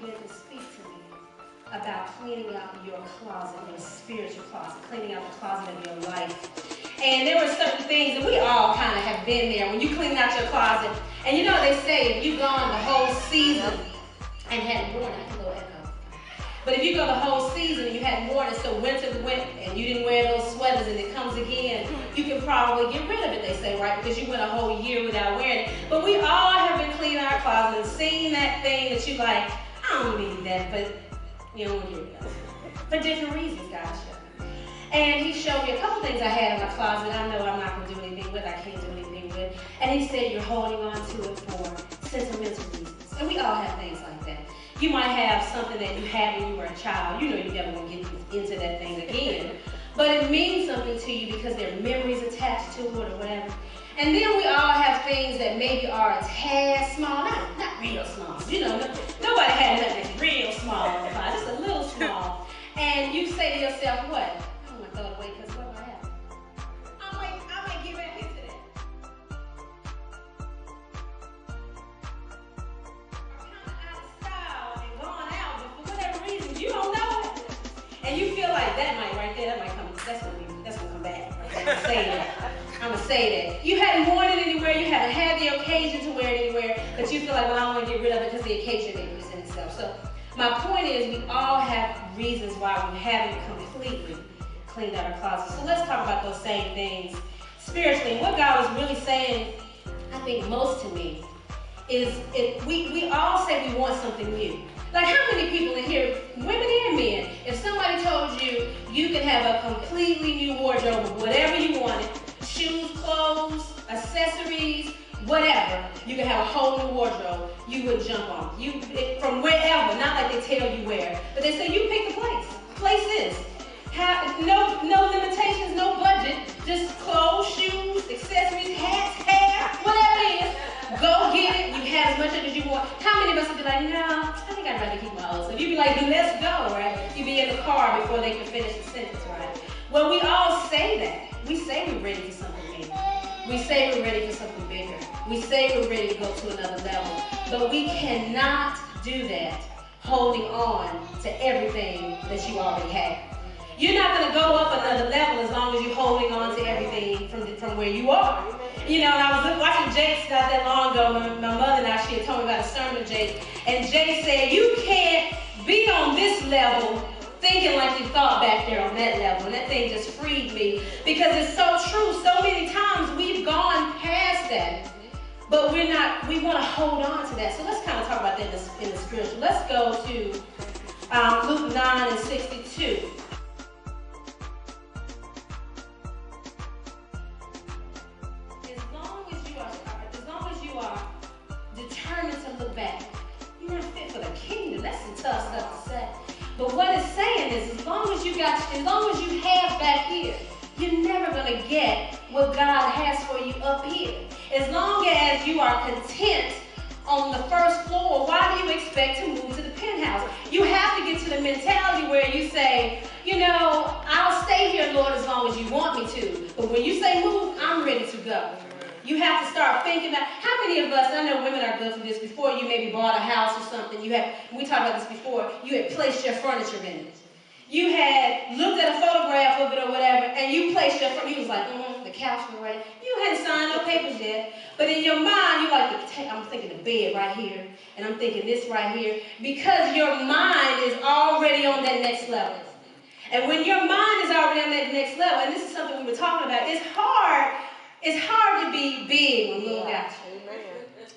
began to speak to me about cleaning out your closet, your spiritual closet, cleaning out the closet of your life. And there were certain things, and we all kind of have been there, when you clean out your closet. And you know what they say, if you've gone the whole season and hadn't worn it, a little echo. But if you go the whole season and you hadn't worn it, so winter went and you didn't wear those sweaters and it comes again, you can probably get rid of it, they say, right? Because you went a whole year without wearing it. But we all have been cleaning our closet and seen that thing that you like, I don't need that, but you don't want to get rid of it. For different reasons, God showed me. And he showed me a couple things I had in my closet I know I'm not going to do anything with, I can't do anything with. And he said you're holding on to it for sentimental reasons. And we all have things like that. You might have something that you had when you were a child. You know you never want to get into that thing again. But it means something to you because there are memories attached to it or whatever. And then we all have things that maybe are a tad small, not real small. You know, nobody had nothing that's real small in the closet, just a little small. And you say to yourself, what? I'm going to throw it away because what might happen? I might get back into that. You don't know it. And you feel like that might right there, that's gonna come back. I'm gonna say that. You hadn't worn it anywhere, you haven't had the occasion to wear it anywhere, but you feel like, well, I want to get rid of it because the occasion may present itself. So my point is we all have reasons why we haven't completely cleaned out our closet. So let's talk about those same things spiritually. What God was really saying, I think most to me, is we all say we want something new. Like how many people in here, women and men, if somebody told you you can have a completely new wardrobe of whatever you wanted, shoes, clothes, accessories, whatever, you can have a whole new wardrobe, you would jump on. From wherever, not like they tell you where, but they say you pick the place. Places. No limitations, no budget, just clothes, shoes, accessories, hats, hair, whatever it is. Go get it. You have as much of it as you want. How many of us would be like, no, I think I'd rather keep my old stuff. You'd be like, let's go, right? You'd be in the car before they can finish the sentence, right? Well, we all say that. We say we're ready for something new. We say we're ready for something bigger. We say we're ready to go to another level. But we cannot do that holding on to everything that you already have. You're not going to go up another level as long as you're holding on to everything from where you are. You know, and I was watching Jake's not that long ago. My mother and I, she had told me about a sermon of Jake. And Jake said, you can't be on this level thinking like you thought back there on that level. And that thing just freed me because it's so true. So many times we've gone past that. But we want to hold on to that. So let's kind of talk about that in the spiritual. Let's go to Luke 9:62. Determined to look back. You're not fit for the kingdom. That's some tough stuff to say. But what it's saying is, as long as you have back here, you're never gonna get what God has for you up here. As long as you are content on the first floor, why do you expect to move to the penthouse? You have to get to the mentality where you say, you know, I'll stay here, Lord, as long as you want me to. But when you say move, I'm ready to go. You have to start thinking about, how many of us, I know women are good for this, before you maybe bought a house or something, we talked about this before, you had placed your furniture in it. You had looked at a photograph of it or whatever, and you placed your furniture, you was like, the couch was right. You hadn't signed no papers yet, but in your mind, you're like, I'm thinking the bed right here, and I'm thinking this right here, because your mind is already on that next level. And when your mind is already on that next level, and this is something we were talking about, it's hard to be big when little got you.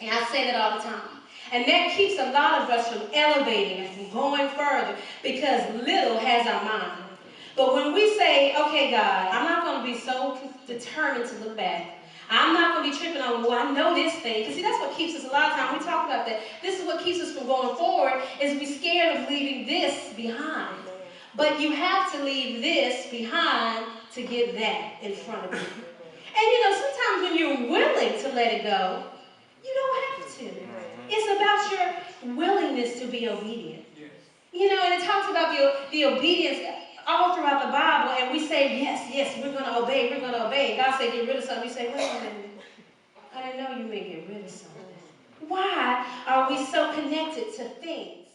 And I say that all the time. And that keeps a lot of us from elevating and from going further because little has our mind. But when we say, okay, God, I'm not going to be so determined to look back. I'm not going to be tripping on, well, I know this thing. Because see, that's what keeps us, a lot of times we talk about that. This is what keeps us from going forward, is we're scared of leaving this behind. But you have to leave this behind to get that in front of you. And you know, sometimes when you're willing to let it go, you don't have to. It's about your willingness to be obedient. You know, and it talks about the obedience all throughout the Bible, and we say, yes, we're going to obey, we're going to obey. And God said, get rid of something. We say, wait a minute, I didn't know you may get rid of something. Why are we so connected to things?